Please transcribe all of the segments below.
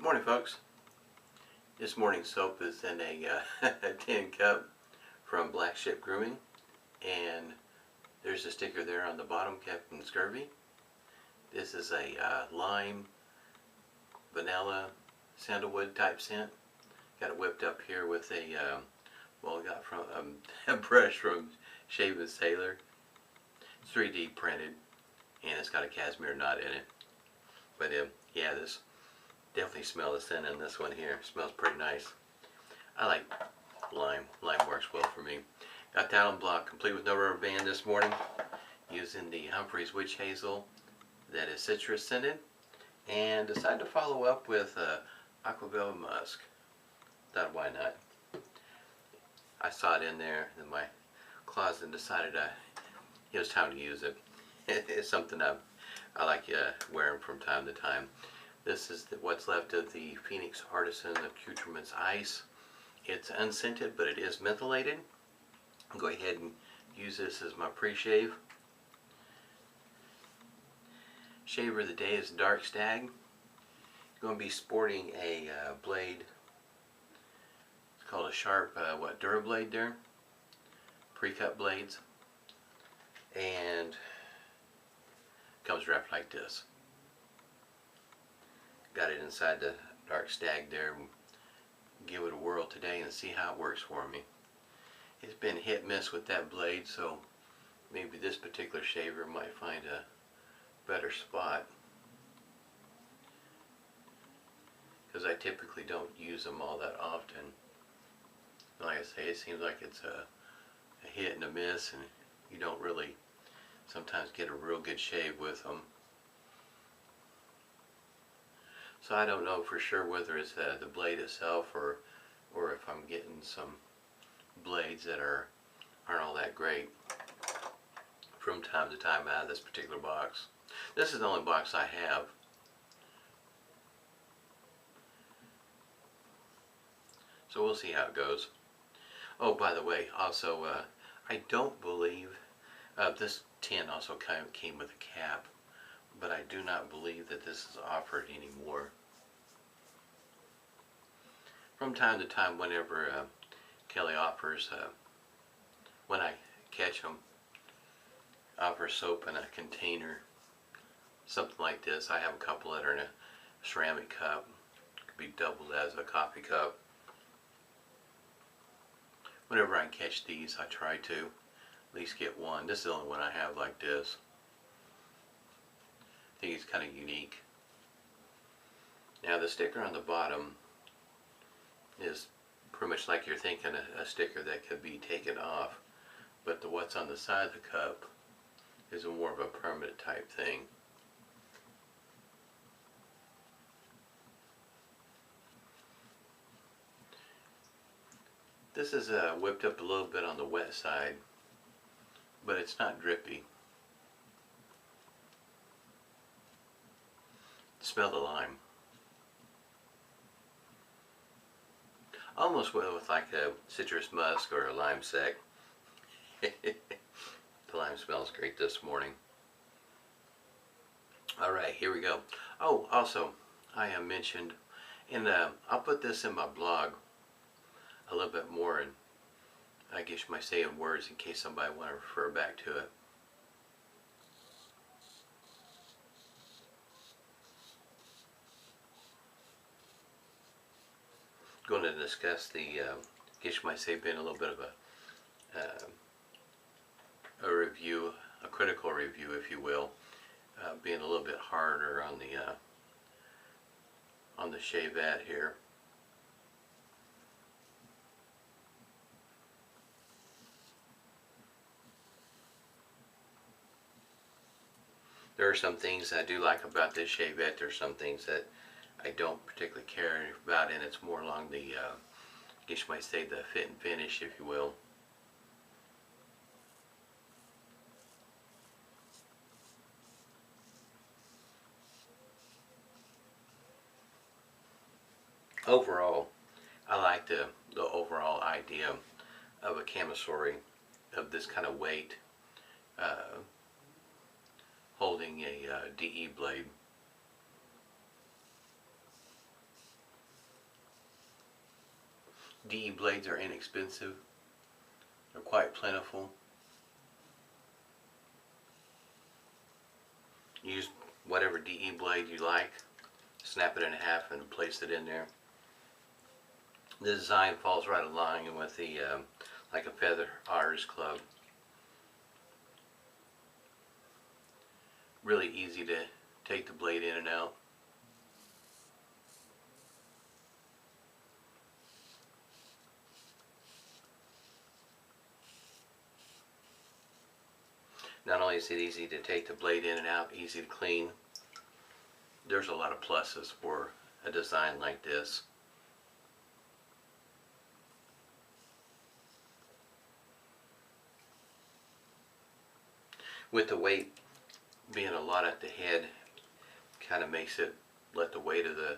Morning, folks. This morning's soap is in a tin cup from Ship Grooming, and there's a sticker there on the bottom, Captain Scurvy. This is a lime, vanilla, sandalwood type scent. Got it whipped up here with a well, got from a brush from Shaven Sailor. It's 3D printed, and it's got a cashmere knot in it. But yeah, this definitely smell the scent in this one here. Smells pretty nice. I like lime. Lime works well for me. Got that on block, complete with no rubber band this morning, using the Humphrey's Witch Hazel that is citrus scented, and decided to follow up with Aqua Velva Musk. Thought, why not? I saw it in there in my closet and decided it was time to use it. It's something I like wearing from time to time. This is what's left of the Phoenix Artisan Accoutrements Ice. It's unscented, but it is mentholated. I'll go ahead and use this as my pre-shave. Shaver of the day is Dark Stag. Going to be sporting a blade. It's called a sharp, Durablade there. Pre-cut blades. And comes wrapped like this. Got it inside the Dark Stag there. Give it a whirl today and see how it works for me. It's been hit miss with that blade, so maybe this particular shaver might find a better spot, because I typically don't use them all that often. Like I say, it seems like it's a hit and a miss, and you don't really sometimes get a real good shave with them. So I don't know for sure whether it's the blade itself or if I'm getting some blades that aren't all that great from time to time out of this particular box. This is the only box I have. So we'll see how it goes. Oh, by the way, also I don't believe this tin also came with a cap, but I do not believe that this is offered anymore. From time to time, whenever Kelly offers, when I catch them, offers soap in a container, something like this. I have a couple that are in a ceramic cup. Could be doubled as a coffee cup. Whenever I catch these, I try to at least get one. This is the only one I have like this. I think it's kind of unique. Now the sticker on the bottom is pretty much like you're thinking a sticker that could be taken off, but what's on the side of the cup is more of a permanent type thing. This is whipped up a little bit on the wet side, but it's not drippy. Smell the lime. Almost with like a citrus musk or a lime sec. The lime smells great this morning. Alright, here we go. Oh, also, I have mentioned, and I'll put this in my blog a little bit more, and I guess you might say in words in case somebody want to refer back to it. Going to discuss the, I guess you might say, been a little bit of a review, a critical review, if you will, being a little bit harder on the shavette here. There are some things I do like about this shavette. There are some things that I don't particularly care about, and it's more along the, I guess you might say, the fit and finish, if you will. Overall, I like the overall idea of a camisole of this kind of weight, holding a DE blade. DE blades are inexpensive. They're quite plentiful. Use whatever DE blade you like. Snap it in half and place it in there. The design falls right along with the like a feather artist club. Really easy to take the blade in and out. Not only is it easy to take the blade in and out, easy to clean, there's a lot of pluses for a design like this. With the weight being a lot at the head, kind of makes it let the weight of the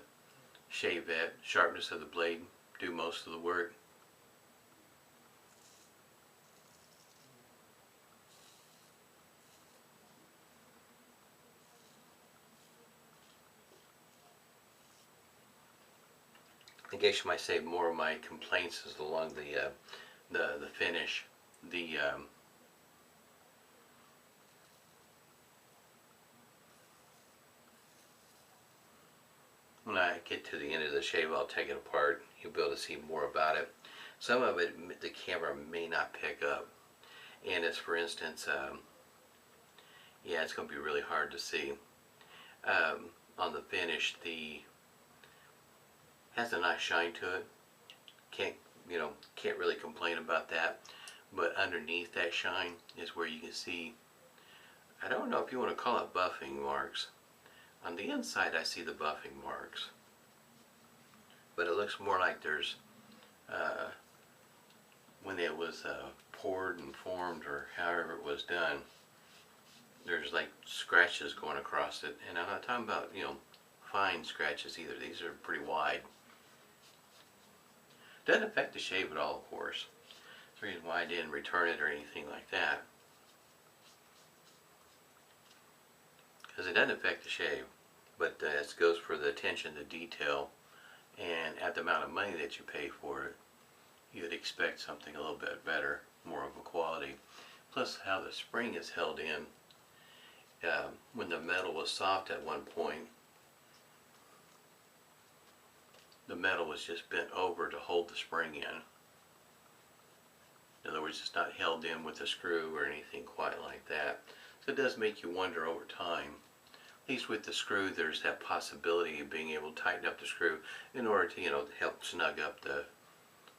shavette, sharpness of the blade, do most of the work. I guess you might say more of my complaints is along the finish. When I get to the end of the shave, I'll take it apart. You'll be able to see more about it. Some of it the camera may not pick up, and as for instance, yeah, it's going to be really hard to see. On the finish, has a nice shine to it. Can't really complain about that. But underneath that shine is where you can see, I don't know if you want to call it buffing marks. On the inside I see the buffing marks, but it looks more like there's when it was poured and formed, or however it was done, there's like scratches going across it. And I'm not talking about fine scratches either. These are pretty wide. Doesn't affect the shave at all, of course. That's the reason why I didn't return it or anything like that, because it doesn't affect the shave. But it goes for the attention to detail, and at the amount of money that you pay for it, you'd expect something a little bit better, more of a quality. Plus how the spring is held in. When the metal was soft at one point, the metal was just bent over to hold the spring in. In other words, it's not held in with a screw or anything quite like that. So it does make you wonder over time. At least with the screw, there's that possibility of being able to tighten up the screw in order to, help snug up the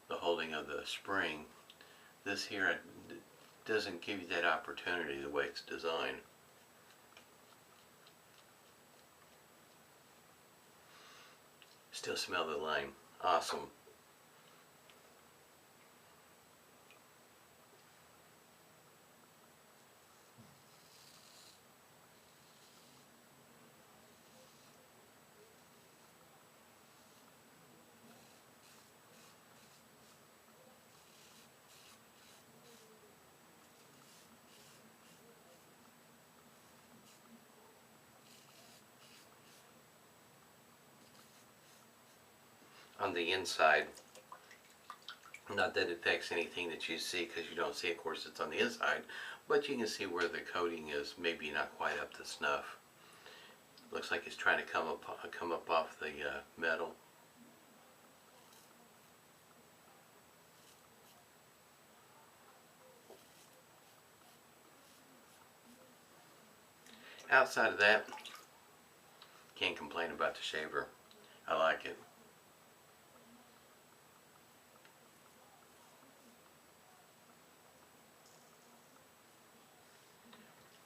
holding of the spring. This here doesn't give you that opportunity the way it's designed. Still smell the lime. Awesome. On the inside, not that it affects anything that you see, because you don't see, of course, it's on the inside, but you can see where the coating is maybe not quite up to snuff. Looks like it's trying to come up off the metal. Outside of that, can't complain about the shaver. I like it.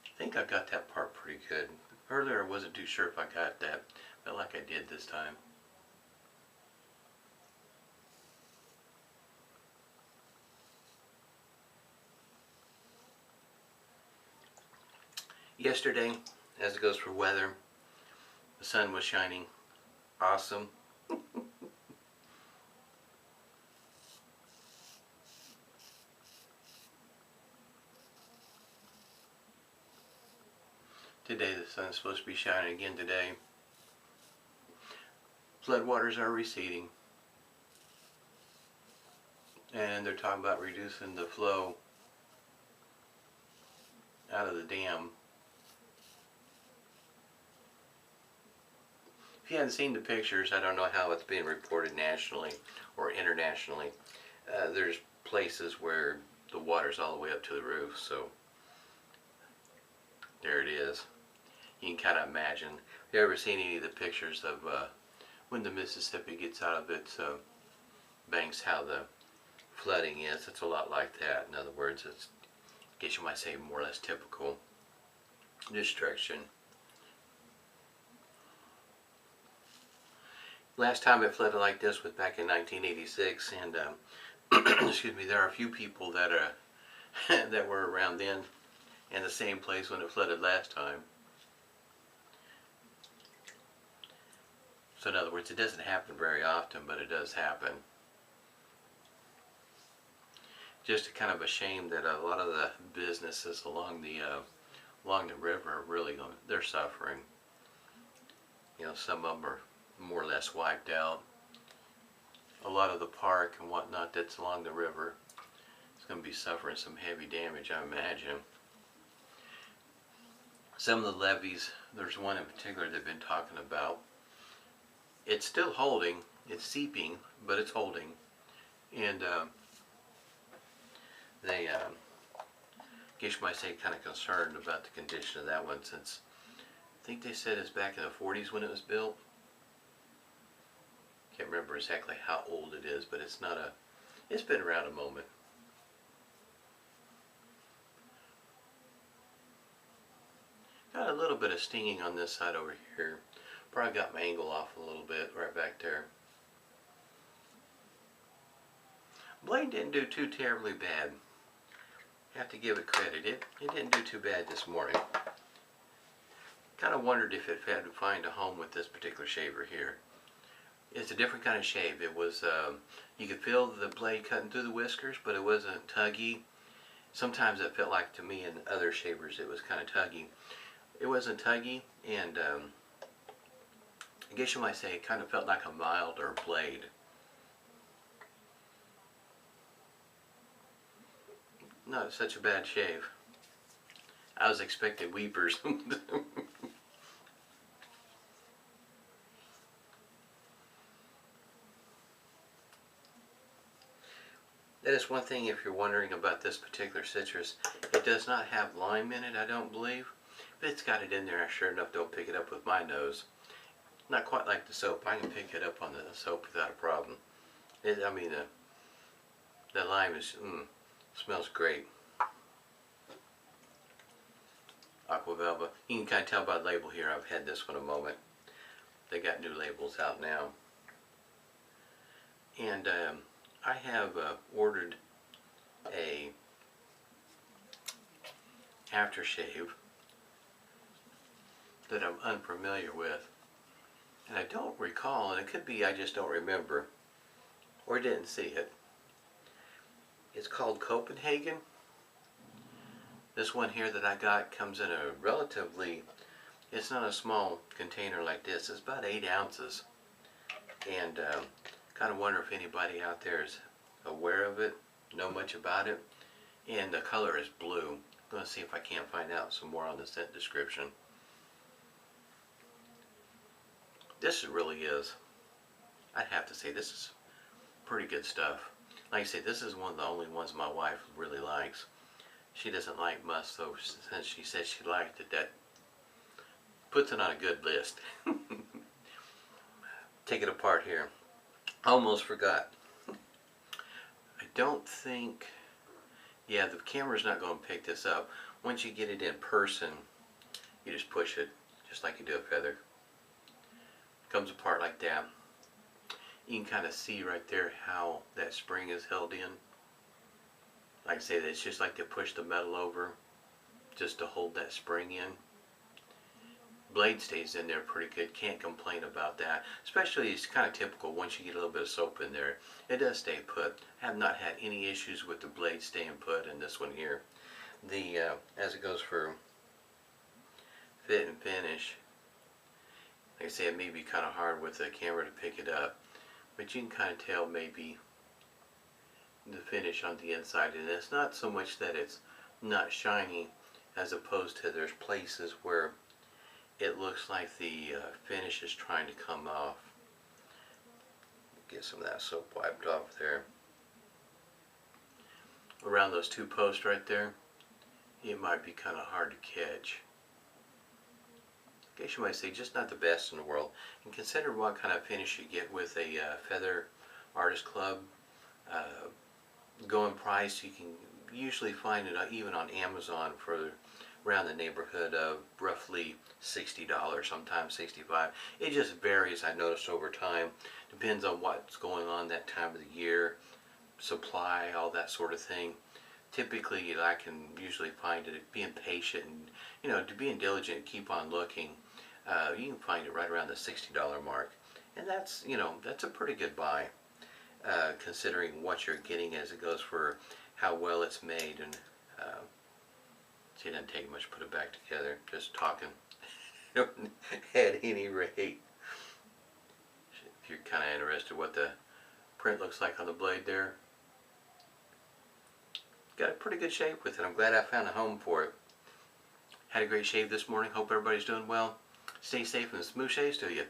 I think I got that part pretty good. Earlier I wasn't too sure if I got that, but like I did this time. Yesterday, as it goes for weather, the sun was shining. Awesome. Today the sun's supposed to be shining again today. Floodwaters are receding. and they're talking about reducing the flow out of the dam. If you haven't seen the pictures, I don't know how it's being reported nationally or internationally. There's places where the water's all the way up to the roof, so there it is. You can kind of imagine. Have you ever seen any of the pictures of when the Mississippi gets out of its banks, how the flooding is? It's a lot like that. In other words, it's, I guess you might say, more or less typical destruction. Last time it flooded like this was back in 1986, and excuse me, there are a few people that that were around then in the same place when it flooded last time. So in other words, it doesn't happen very often, but it does happen. Just kind of a shame that a lot of the businesses along the river are really they're suffering. You know, some of them are more or less wiped out. A lot of the park and whatnot that's along the river is going to be suffering some heavy damage, I imagine. Some of the levees, there's one in particular they've been talking about. It's still holding, it's seeping, but it's holding. And they, I guess you might say, kind of concerned about the condition of that one, since I think they said it's back in the 40s when it was built. Can't remember exactly how old it is, but it's not a, it's been around a moment. Got a little bit of stinging on this side over here. Probably got my angle off a little bit right back there. Blade didn't do too terribly bad. Have to give it credit. It didn't do too bad this morning. Kind of wondered if it had to find a home with this particular shaver here. It's a different kind of shave. It was, you could feel the blade cutting through the whiskers, but it wasn't tuggy. Sometimes it felt like to me in other shavers it was kind of tuggy. It wasn't tuggy, and I guess you might say it kind of felt like a milder blade. Not such a bad shave. I was expecting weepers. That is one thing if you're wondering about this particular citrus. It does not have lime in it, I don't believe. If it's got it in there, I sure enough don't pick it up with my nose. Not quite like the soap. I can pick it up on the soap without a problem. I mean, the lime is, smells great. Aqua Velva. You can kind of tell by the label here, I've had this one a moment. They got new labels out now. And I have ordered a aftershave that I'm unfamiliar with. And I don't recall, and it could be I just don't remember or didn't see it. It's called Copenhagen. This one here that I got comes in a relatively, it's not a small container like this, it's about 8 ounces. And kind of wonder if anybody out there is aware of it, know much about it. And the color is blue. I'm going to see if I can't find out some more on the scent description. This really is, I'd have to say, this is pretty good stuff. Like I say, this is one of the only ones my wife really likes. She doesn't like musk, so since she said she liked it, that puts it on a good list. Take it apart here. Almost forgot. I don't think, yeah, the camera's not going to pick this up. Once you get it in person, you just push it, just like you do a feather. Comes apart like that. You can kind of see right there how that spring is held in. Like I say, it's just like they push the metal over just to hold that spring in. Blade stays in there pretty good, can't complain about that. Especially, it's kind of typical once you get a little bit of soap in there, it does stay put. I have not had any issues with the blade staying put in this one here. The as it goes for fit and finish, like I say, it may be kind of hard with the camera to pick it up, but you can kind of tell maybe the finish on the inside, and it's not so much that it's not shiny, as opposed to there's places where it looks like the finish is trying to come off. Get some of that soap wiped off there. Around those two posts right there, it might be kind of hard to catch. I guess you might say just not the best in the world. And consider what kind of finish you get with a Feather Artist Club. Going price, you can usually find it even on Amazon for around the neighborhood of roughly $60, sometimes $65. It just varies, I noticed over time. Depends on what's going on that time of the year, supply, all that sort of thing. Typically, I can usually find it, being patient and, to being diligent, keep on looking, you can find it right around the $60 mark. And that's, that's a pretty good buy, considering what you're getting as it goes for how well it's made. And it didn't take much to put it back together, just talking at any rate. If you're kind of interested what the print looks like on the blade there, got a pretty good shape with it. I'm glad I found a home for it. Had a great shave this morning. Hope everybody's doing well. Stay safe and smooth shaves to you.